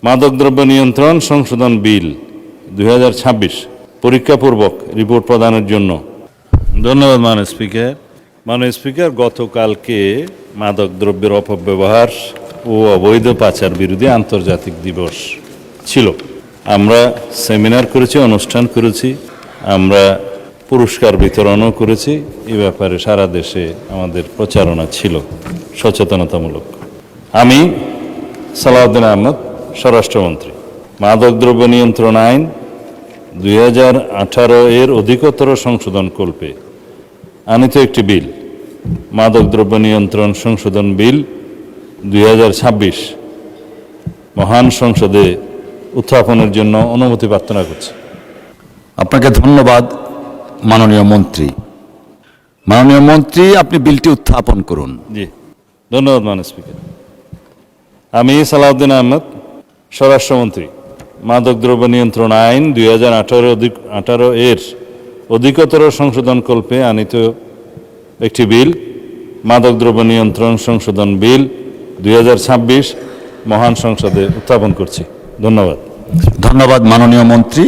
মাদকদ্রব্য নিয়ন্ত্রণ সংশোধন বিল 2026 পরীক্ষাপূর্বক রিপোর্ট প্রদানের জন্য। ধন্যবাদ মাননীয় স্পিকার। মাননীয় স্পিকার, গতকালকে মাদকদ্রব্যের অপব্যবহার ও অবৈধ পাচার বিরোধী আন্তর্জাতিক দিবস ছিল। আমরা সেমিনার করেছি, অনুষ্ঠান করেছি, আমরা পুরস্কার বিতরণও করেছি। এ ব্যাপারে সারা দেশে আমাদের প্রচারণা ছিল সচেতনতামূলক। আমি সালাউদ্দিন আহমদ, স্বরাষ্ট্রমন্ত্রী, মাদকদ্রব্য নিয়ন্ত্রণ আইন 2018 এর অধিকতর সংশোধন কল্পে আনিত একটি বিল, মাদকদ্রব্য নিয়ন্ত্রণ সংশোধন বিল 2026 মহান সংসদে উত্থাপনের জন্য অনুমতি প্রার্থনা করছি। আপনাকে ধন্যবাদ মাননীয় মন্ত্রী। মাননীয় মন্ত্রী, আপনি বিলটি উত্থাপন করুন। জি, ধন্যবাদ মাননীয় স্পিকার। আমি সালাউদ্দিন আহমদ, স্বরাষ্ট্রমন্ত্রী, মাদকদ্রব্য নিয়ন্ত্রণ আইন 2018 এর অধিকতর সংশোধন কল্পে আনিত একটি বিল, মাদকদ্রব্য নিয়ন্ত্রণ সংশোধন বিল 2026 মহান সংসদে উত্থাপন করছি। ধন্যবাদ। ধন্যবাদ মাননীয় মন্ত্রী।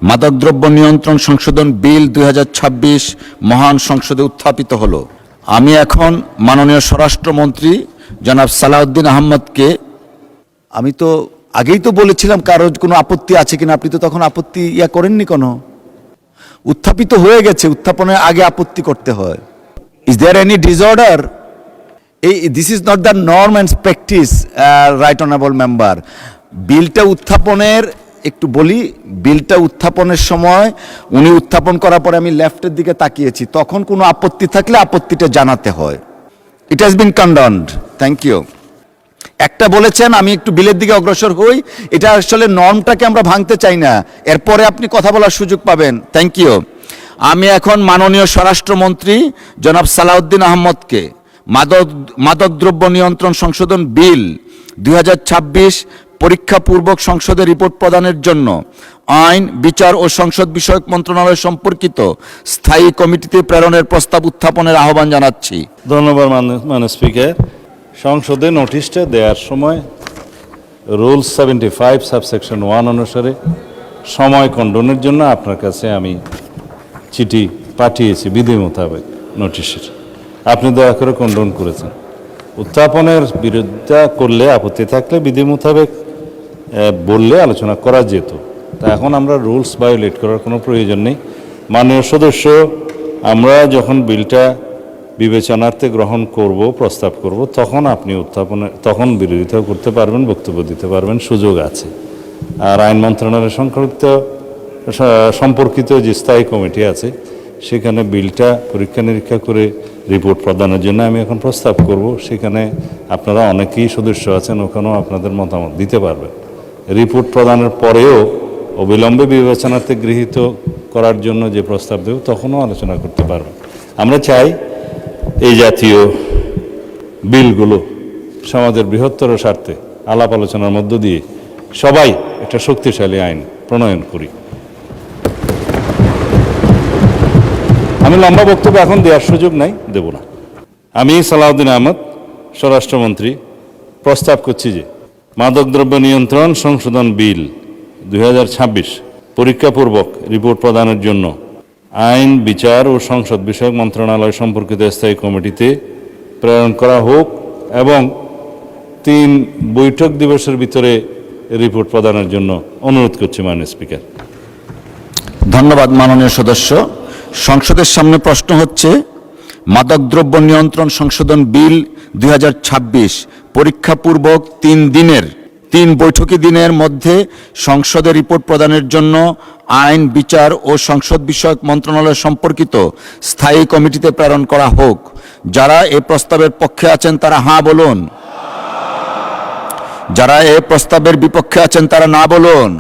মাদকদ্রব্য নিয়ন্ত্রণ সংশোধন বিল 2026 মহান সংসদে উত্থাপিত হলো। আমি এখন মাননীয় স্বরাষ্ট্রমন্ত্রী জনাব সালাউদ্দিন আহমদকে, আমি তো আগেই তো বলেছিলাম কারো কোনো আপত্তি আছে কিনা, আপনি তো তখন আপত্তি করেননি কোনো। উত্থাপিত হয়ে গেছে, উত্থাপনের আগে আপত্তি করতে হয়। Is there any disorder? This is not the norm and practice, right honourable member. বিলটা উত্থাপনের একটু বলি, বিলটা উত্থাপনের সময় উনি উত্থাপন করার পরে আমি লেফটের দিকে তাকিয়েছি, তখন কোনো আপত্তি থাকলে আপত্তিটা জানাতে হয়। It has been condemned. Thank you. একটা বলেছেন, আমি একটু বিলের দিকে অগ্রসর হই। এটা আসলে নর্মটাকে আমরা ভাঙতে চাই না, এরপরে আপনি কথা বলার সুযোগ পাবেন। Thank you. আমি এখন মাননীয় স্বরাষ্ট্রমন্ত্রী জনাব সালাউদ্দিন আহমদকে মাদকদ্রব্য নিয়ন্ত্রণ সংশোধন বিল 2026 পরীক্ষাপূর্বক সংসদে রিপোর্ট প্রদানের জন্য আইন, বিচার ও সংসদ বিষয়ক মন্ত্রণালয় সম্পর্কিত স্থায়ী কমিটিতে প্রেরণের প্রস্তাব উত্থাপনের আহ্বান জানাচ্ছি। ধন্যবাদ মাননীয় স্পিকার। সংসদে নোটিশটা দেওয়ার সময় রুলস 75 সাবসেকশন 1 অনুসারে সময় খণ্ডনের জন্য আপনার কাছে আমি চিঠি পাঠিয়েছি বিধি মোতাবেক নোটিশের। আপনি দয়া করে খণ্ডন করেছেন। উত্থাপনের বিরোধিতা করলে, আপত্তি থাকলে বিধি মোতাবেক বললে আলোচনা করা যেত। তা এখন আমরা রুলস ভায়োলেট করার কোনো প্রয়োজন নেই। মাননীয় সদস্য, আমরা যখন বিলটা বিবেচনার্থে গ্রহণ করব, প্রস্তাব করব, তখন আপনি তখন বিরোধিতা করতে পারবেন, বক্তব্য দিতে পারবেন, সুযোগ আছে। আর আইন মন্ত্রণালয় সম্পর্কিত যে স্থায়ী কমিটি আছে, সেখানে বিলটা পরীক্ষা নিরীক্ষা করে রিপোর্ট প্রদানের জন্য আমি এখন প্রস্তাব করব। সেখানে আপনারা অনেকেই সদস্য আছেন, ওখানেও আপনাদের মতামত দিতে পারবেন। রিপোর্ট প্রদানের পরেও অবিলম্বে বিবেচনার্থে গৃহীত করার জন্য যে প্রস্তাব দেব, তখনও আলোচনা করতে পারবেন। আমরা চাই এই জাতীয় বিলগুলো সমাজের বৃহত্তর স্বার্থে আলাপ আলোচনার মধ্য দিয়ে সবাই একটা শক্তিশালী আইন প্রণয়ন করি। আমি লম্বা বক্তব্য এখন দেওয়ার সুযোগ নাই, দেব না। আমি সালাউদ্দিন আহমদ, স্বরাষ্ট্রমন্ত্রী, প্রস্তাব করছি যে মাদকদ্রব্য নিয়ন্ত্রণ সংশোধন বিল 2026 পরীক্ষাপূর্বক রিপোর্ট প্রদানের জন্য আইন, বিচার ও সংসদ বিষয়ক মন্ত্রণালয় সম্পর্কিত স্থায়ী কমিটিতে প্রেরণ করা হোক এবং 3 বৈঠক দিবসের ভিতরে রিপোর্ট প্রদানের জন্য অনুরোধ করছি মাননীয় স্পিকার। ধন্যবাদ মাননীয় সদস্য। সংসদের সামনে প্রশ্ন হচ্ছে, মাদকদ্রব্য নিয়ন্ত্রণ সংশোধন বিল 2026 পরীক্ষাপূর্বক 3 বৈঠকি দিনের মধ্যে সংসদে রিপোর্ট প্রদানের জন্য আইন, বিচার ও সংসদ বিষয়ক মন্ত্রণালয় সম্পর্কিত স্থায়ী কমিটিতে প্রেরণ করা হোক। যারা এ প্রস্তাবের পক্ষে আছেন তারা হাঁ বলুন। যারা এ প্রস্তাবের বিপক্ষে আছেন তারা না বলুন।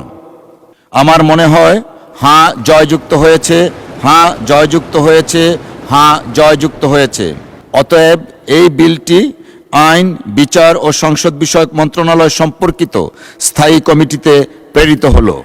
আমার মনে হয় হাঁ জয়যুক্ত হয়েছে, হাঁ জয়যুক্ত হয়েছে, হাঁ জয়যুক্ত হয়েছে। অতএব এই বিলটি আইন, বিচার ও সংসদ বিষয়ক মন্ত্রণালয় সম্পর্কিত স্থায়ী কমিটিতে প্রেরিত হলো।